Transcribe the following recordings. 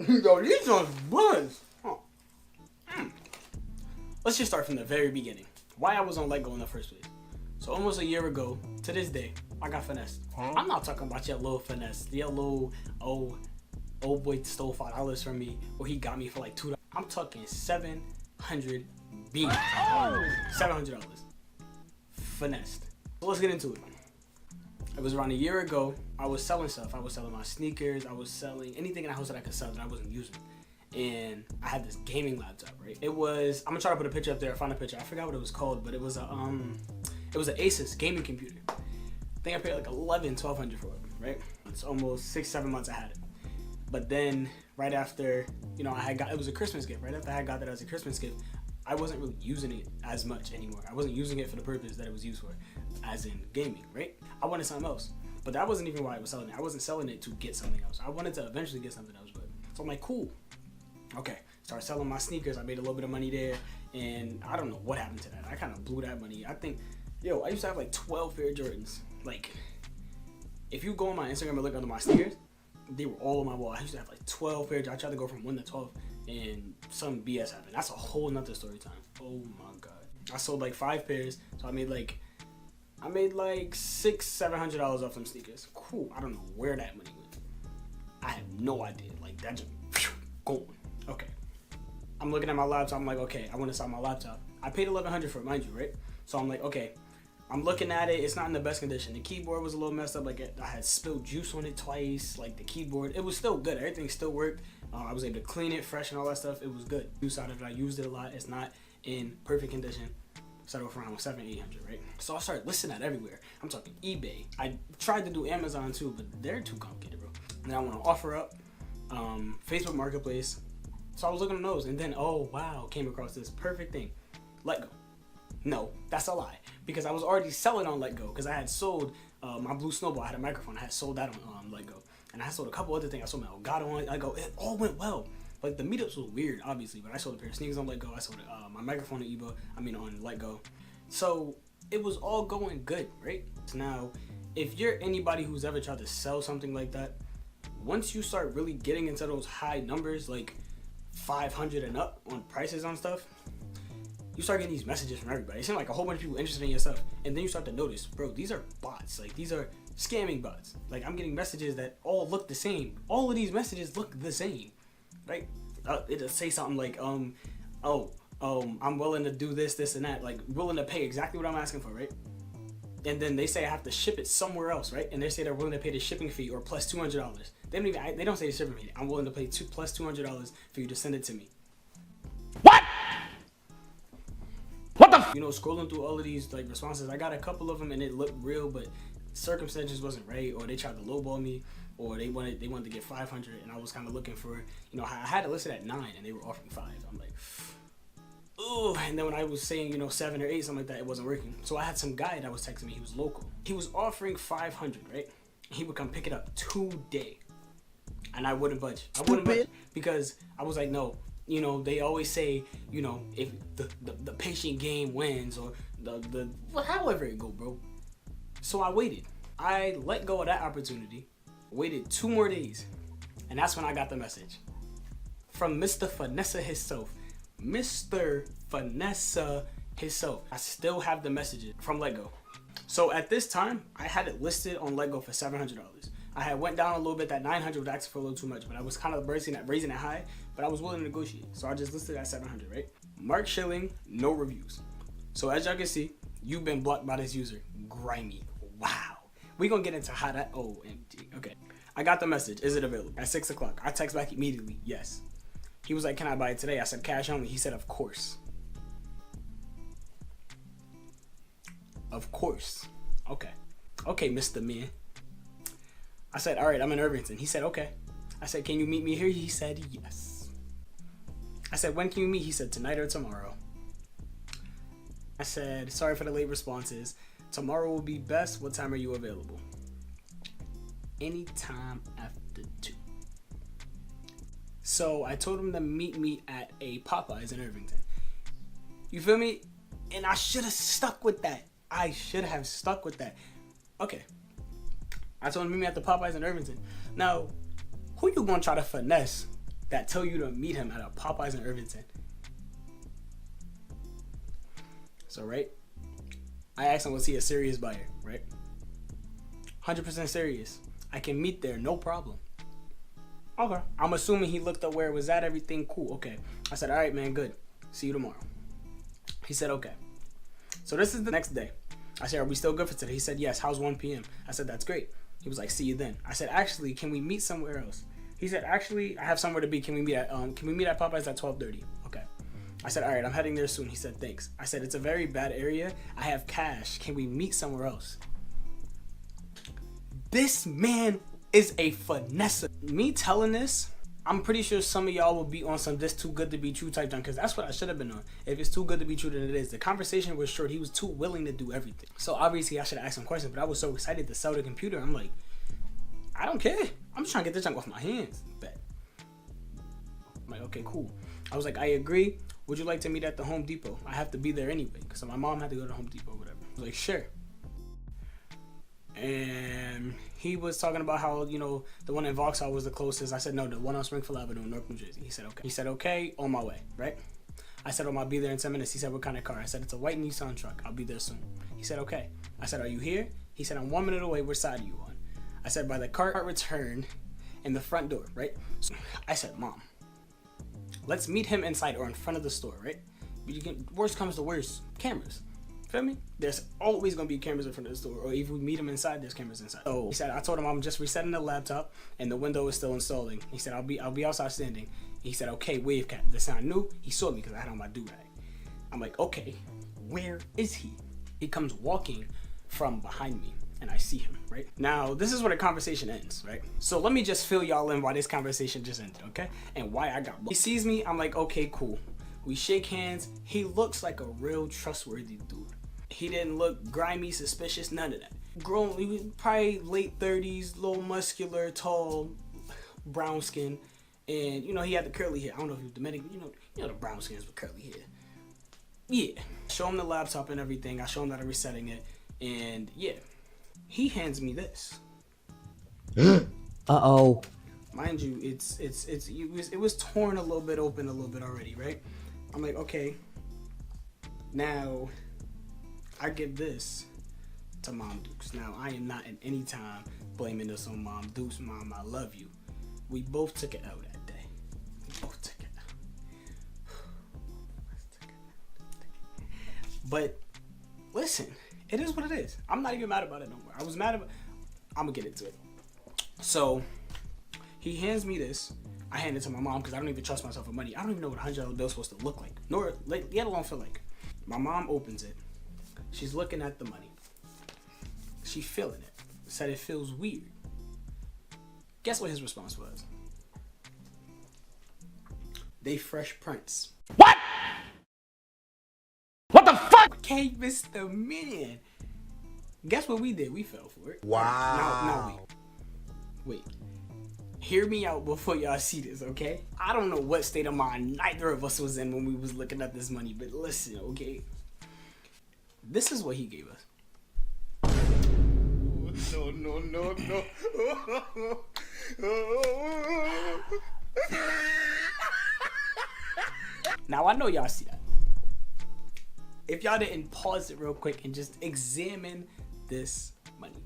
Yo, these ones buzz. Oh. Let's just start from the very beginning. Why I was on Let Go in the first place. So almost a year ago, to this day, I got finessed. I'm not talking about your little finesse. Your little, old boy stole $5 from me, or he got me for like $2. I'm talking 700 beans. $700. Finessed. So let's get into it. It was around a year ago. I was selling stuff. I was selling my sneakers. I was selling anything in the house that I could sell that I wasn't using. And I had this gaming laptop, right? It was, I'm gonna try to put a picture up there. I found a picture. I forgot what it was called, but it was an Asus gaming computer. I think I paid like $1,200 for it, right? It's almost 6-7 months I had it. But then right after, you know, it was a Christmas gift. Right after I got that as a Christmas gift, I wasn't really using it as much anymore. I wasn't using it for the purpose that it was used for, as in gaming, right? I wanted something else. But that wasn't even why I was selling it. I wasn't selling it to get something else. I wanted to eventually get something else, but so I'm like, cool. Okay, started selling my sneakers. I made a little bit of money there, and I don't know what happened to that. I kind of blew that money. I think, I used to have like 12 pair of Jordans. Like, if you go on my Instagram and look under my sneakers, they were all on my wall. I used to have like 12 pairs. I tried to go from 1 to 12, and some BS happened. That's a whole nother story time. Oh my god. I sold like 5 pairs, so I made like $600-700 off them sneakers. Cool. I don't know where that money went. I have no idea. Like, that just gone. Okay. I'm looking at my laptop. I'm like, okay, I want to sell my laptop. I paid $1,100 for it, mind you, right? So I'm like, okay. I'm looking at it. It's not in the best condition. The keyboard was a little messed up. Like, I had spilled juice on it twice. Like, the keyboard, it was still good. Everything still worked. I was able to clean it fresh and all that stuff. It was good. Juice out of it. I used it a lot. It's not in perfect condition. Started off around $700-800, right? So I started listing that everywhere. I'm talking eBay. I tried to do Amazon too, but they're too complicated, bro. And then I want to offer up Facebook Marketplace. So I was looking at those, and then, oh wow, came across this perfect thing. Let Go. No, that's a lie, because I was already selling on Let Go, because I had sold my blue snowball. I had a microphone. I had sold that on Let Go, and I had sold a couple other things. I sold my Elgato on Let Go. It all went well. Like, the meetups was weird, obviously, but I sold a pair of sneakers on Let Go. I sold my microphone on Let Go. So it was all going good, right? So now, if you're anybody who's ever tried to sell something like that, once you start really getting into those high numbers, like 500 and up on prices on stuff, you start getting these messages from everybody. It seems like a whole bunch of people interested in your stuff, and then you start to notice, bro, these are bots. Like, these are scamming bots. Like, I'm getting messages that all look the same. All of these messages look the same, right? It'll say something like, I'm willing to do this, and that. Like, willing to pay exactly what I'm asking for, right? And then they say I have to ship it somewhere else, right? And they say they're willing to pay the shipping fee or plus $200. They don't say the shipping fee. I'm willing to pay plus $200 for you to send it to me. What? What the? You know, scrolling through all of these like responses, I got a couple of them and it looked real, but circumstances wasn't right, or they tried to lowball me, or they wanted to get 500, and I was kind of looking for, I had it listed at 9 and they were offering 5. I'm like, ooh. And then when I was saying 7 or 8, something like that, it wasn't working. So I had some guy that was texting me. He was local. He was offering 500, right? He would come pick it up today, and I wouldn't budge. I wouldn't budge because I was like, no. They always say, if the patient game wins, or the however it go, bro. So I waited. I let go of that opportunity, waited 2 more days, and that's when I got the message from Mr. Finesse himself. Mr. Finesse himself. I still have the messages from Let Go. So at this time, I had it listed on Let Go for $700. I had went down a little bit. That 900 was asking for a little too much, but I was kind of raising it high, but I was willing to negotiate. So I just listed at 700, right? Mark Schilling, no reviews. So as y'all can see, you've been blocked by this user. Grimy. Wow. We gonna get into how that, OMG. Okay. I got the message. Is it available? At 6 o'clock. I text back immediately. Yes. He was like, can I buy it today? I said, cash only. He said, of course. Of course. Okay. Okay, Mr. Man. I said, all right, I'm in Irvington. He said, okay. I said, can you meet me here? He said, yes. I said, when can you meet? He said, tonight or tomorrow. I said, sorry for the late responses. Tomorrow will be best. What time are you available? Anytime after 2. So I told him to meet me at a Popeyes in Irvington. You feel me? And I should have stuck with that. Okay. I told him to meet me at the Popeyes in Irvington. Now, who you gonna try to finesse that tell you to meet him at a Popeyes in Irvington. So, right? I asked him, was he a serious buyer, right? 100% serious. I can meet there, no problem. Okay. I'm assuming he looked up where it was at, everything cool. Okay. I said, all right, man, good. See you tomorrow. He said, okay. So this is the next day. I said, are we still good for today? He said, yes. How's 1 p.m.? I said, that's great. He was like, see you then. I said, actually, can we meet somewhere else? He said, actually, I have somewhere to be. Can we meet at Popeyes at 12:30? Okay. I said, all right, I'm heading there soon. He said, thanks. I said, it's a very bad area. I have cash. Can we meet somewhere else? This man is a finesse. Me telling this, I'm pretty sure some of y'all will be on some this too good to be true type done, because that's what I should have been on. If it's too good to be true, then it is. The conversation was short. He was too willing to do everything. So obviously I should have asked some questions, but I was so excited to sell the computer. I'm like, I don't care. I'm just trying to get this junk off my hands. Bet. I'm like, okay, cool. I was like, I agree. Would you like to meet at the Home Depot? I have to be there anyway, because my mom had to go to Home Depot or whatever. I was like, sure. And he was talking about how, you know, the one in Vauxhall was the closest. I said, no, the one on Springfield Avenue in Newark, New Jersey. He said, okay. He said, okay, on my way, right? I said, I'll be there in 10 minutes. He said, what kind of car? I said, it's a white Nissan truck. I'll be there soon. He said, okay. I said, are you here? He said, I'm 1 minute away. Which side are you on? I said, by the cart return in the front door, right? So I said, Mom, let's meet him inside or in front of the store, right? But you can, worst comes to worst, cameras. Feel me? There's always gonna be cameras in front of the store, or if we meet him inside, there's cameras inside. So he said, I told him I'm just resetting the laptop and the window is still installing. He said, I'll be outside standing. He said, okay, wave cap. This sound new. He saw me because I had on my do-rag. I'm like, okay, where is he? He comes walking from behind me and I see him, right? Now, this is where the conversation ends, right? So let me just fill y'all in why this conversation just ended, okay? And why I got. He sees me, I'm like, okay, cool. We shake hands. He looks like a real trustworthy dude. He didn't look grimy, suspicious, none of that. Grown, he was probably late 30s, little muscular, tall, brown skin. And, you know, he had the curly hair. I don't know if he was Dominican, you know the brown skins with curly hair. Yeah. Show him the laptop and everything. I show him that I'm resetting it. And, yeah. He hands me this. Uh-oh. Mind you, it was torn a little bit open a little bit already, right? I'm like, okay. Now, I give this to Mom Dukes. Now, I am not at any time blaming this on Mom Dukes. Mom, I love you. We both took it out that day. We both took it out. But, listen, it is what it is. I'm not even mad about it no more. I was mad about I'm going to get into it. So, he hands me this. I hand it to my mom because I don't even trust myself with money. I don't even know what a $100 bill is supposed to look like. Nor, let alone feel like. My mom opens it. She's looking at the money. She's feeling it. Said it feels weird. Guess what his response was? They fresh prints. What? What the fuck? Okay, Mr. Man. Guess what we did? We fell for it. Wow. Now wait. Hear me out before y'all see this, okay? I don't know what state of mind neither of us was in when we was looking at this money, but listen, okay? This is what he gave us. No. Now, I know y'all see that. If y'all didn't pause it real quick and just examine this money.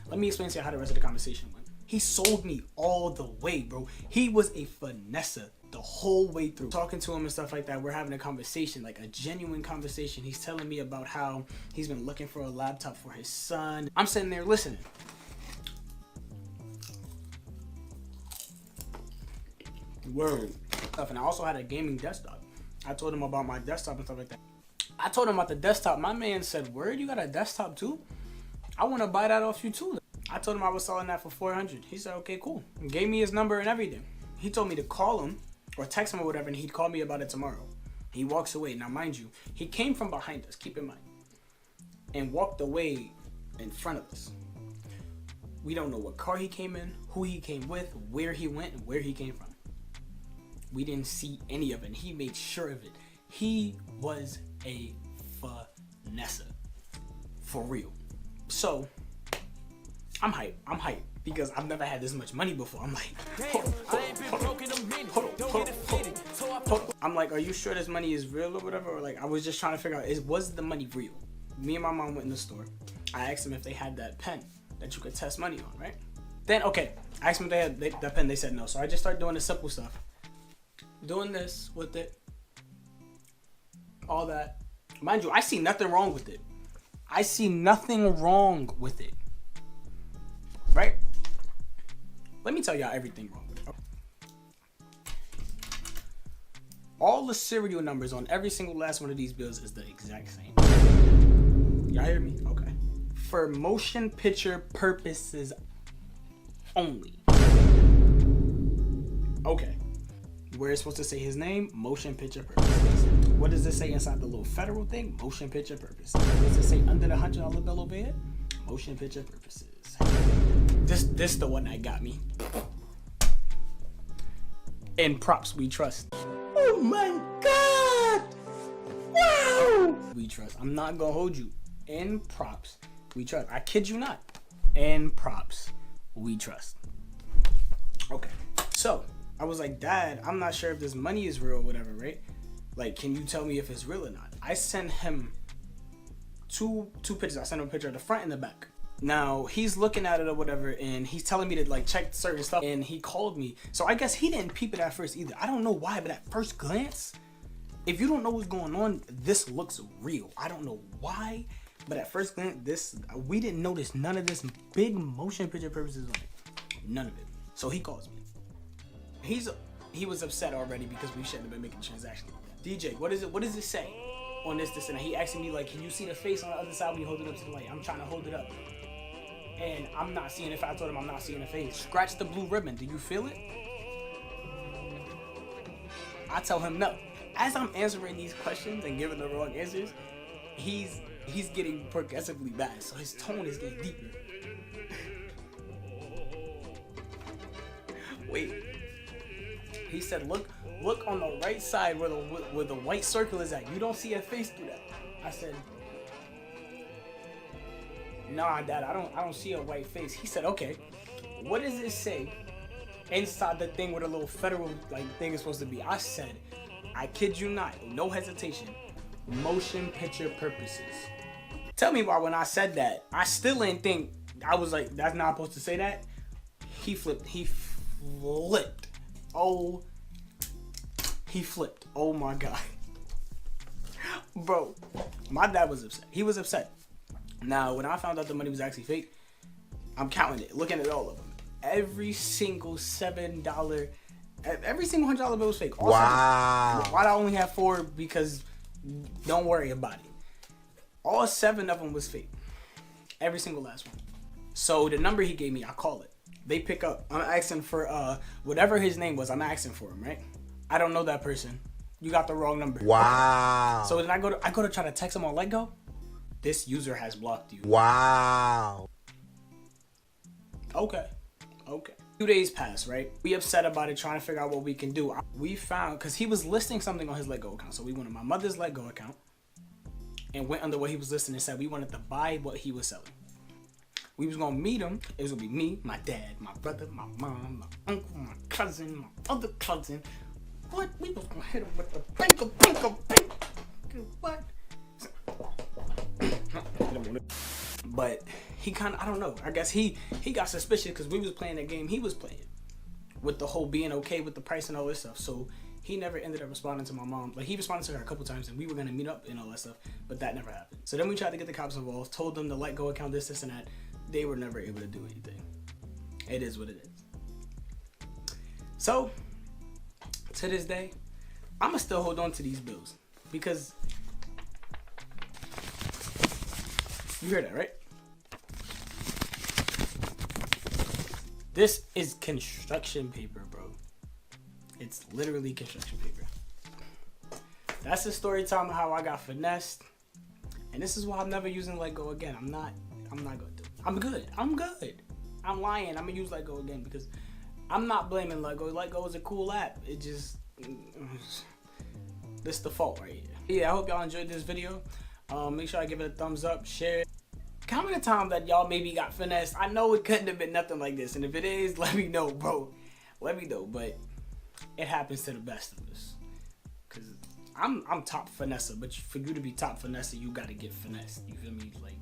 Let me explain to you how the rest of the conversation went. He sold me all the way, bro. He was a finesser the whole way through. Talking to him and stuff like that, we're having a conversation, like a genuine conversation. He's telling me about how he's been looking for a laptop for his son. I'm sitting there listening. Word. And I also had a gaming desktop. I told him about my desktop and stuff like that. I told him about the desktop. My man said, word, you got a desktop too? I want to buy that off you too. I told him I was selling that for $400. He said, okay, cool. And gave me his number and everything. He told me to call him or text him or whatever, and he'd call me about it tomorrow. He walks away. Now, mind you, he came from behind us, keep in mind, and walked away in front of us. We don't know what car he came in, who he came with, where he went, and where he came from. We didn't see any of it. He made sure of it. He was a finesser. For real. So, I'm hyped. because I've never had this much money before. I'm like, I'm like, are you sure this money is real or whatever? Or like, I was just trying to figure out, was the money real? Me and my mom went in the store. I asked them if they had that pen that you could test money on, right? Then, okay, I asked them if they had that pen. They said no. So I just started doing the simple stuff. Doing this with it. All that. Mind you, I see nothing wrong with it. I see nothing wrong with it. Right? Let me tell y'all everything wrong with it. All the serial numbers on every single last one of these bills is the exact same. Y'all hear me? Okay. For motion picture purposes only. Okay. Where it's supposed to say his name, motion picture purposes. What does it say inside the little federal thing? Motion picture purposes. What does it say under the $100 bill over here? Motion picture purposes. This the one that got me. In props we trust. Oh my God! Wow! We trust. I'm not gonna hold you. In props we trust. I kid you not. In props we trust. Okay. So I was like, Dad, I'm not sure if this money is real or whatever, right? Like, can you tell me if it's real or not? I sent him two pictures. I sent him a picture of the front and the back. Now, he's looking at it or whatever, and he's telling me to, like, check certain stuff, and he called me. So I guess he didn't peep it at first either. I don't know why, but at first glance, if you don't know what's going on, this looks real. I don't know why, but at first glance, we didn't notice none of this big motion picture purposes on it. None of it. So he calls me. He was upset already because we shouldn't have been making transactions. DJ, what does it say on this and that? He asking me, like, can you see the face on the other side when you hold it up to the light? I'm trying to hold it up, and I'm not seeing it. I told him I'm not seeing the face. Scratch the blue ribbon. Do you feel it? I tell him no. As I'm answering these questions and giving the wrong answers, he's getting progressively bad. So his tone is getting deeper. Wait. He said, look on the right side where the white circle is at. You don't see a face through that. I said, nah, Dad, I don't see a white face. He said, okay, what does it say inside the thing where the little federal thing is supposed to be? I said, I kid you not, no hesitation, motion picture purposes. Tell me why when I said that, I still didn't think, I was like, that's not supposed to say that. He flipped. Oh, he flipped. Oh my God. Bro, my dad was upset. He was upset. Now, when I found out the money was actually fake, I'm counting it, looking at all of them. Every single $7, every single $100 bill was fake. All wow. Why'd I only have 4? Because don't worry about it. All 7 of them was fake. Every single last one. So the number he gave me, I call it. They pick up. I'm asking for whatever his name was. I'm asking for him, right? I don't know that person. You got the wrong number. Wow. So then I go to try to text him on Let Go. This user has blocked you. Wow. Okay. 2 days pass, right? We upset about it, trying to figure out what we can do. We found, because he was listing something on his Let Go account. So we went to my mother's Let Go account and went under what he was listing and said we wanted to buy what he was selling. We was gonna meet him. It was gonna be me, my dad, my brother, my mom, my uncle, my cousin, my other cousin. What? We was gonna hit him with the bingo. What? But he kind of, I don't know. I guess he got suspicious because we was playing that game he was playing with the whole being okay with the price and all this stuff. So he never ended up responding to my mom. Like, he responded to her a couple times and we were gonna meet up and all that stuff, but that never happened. So then we tried to get the cops involved, told them to Let Go account, this and that. They were never able to do anything. It is what it is. So, to this day, I'ma still hold on to these bills because you heard that, right? This is construction paper, bro. It's literally construction paper. That's the story time of how I got finessed. And this is why I'm never using Let Go again. I'm not gonna do it. I'm good. I'm lying. I'm gonna use Let Go again because I'm not blaming Let Go. Let Go is a cool app. It just, this is the fault right here. Yeah, I hope y'all enjoyed this video. Make sure I give it a thumbs up, share it, comment. comment a time that y'all maybe got finessed. I know it couldn't have been nothing like this, and if it is, let me know, bro. Let me know, but it happens to the best of us. Cause I'm top finesser, but for you to be top finesser, you gotta get finessed. You feel me? Like,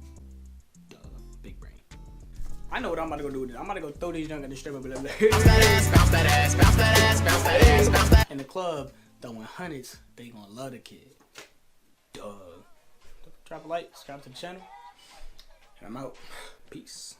big brain. I know what I'm about to go do with it. I'm about to go throw these junk at the stripper, blah, blah. Bounce that ass, bounce that ass, bounce that ass, bounce that ass, bounce that. In the club, throwing hundreds, they gonna love the kid. Drop a like, subscribe to the channel, and I'm out. Peace.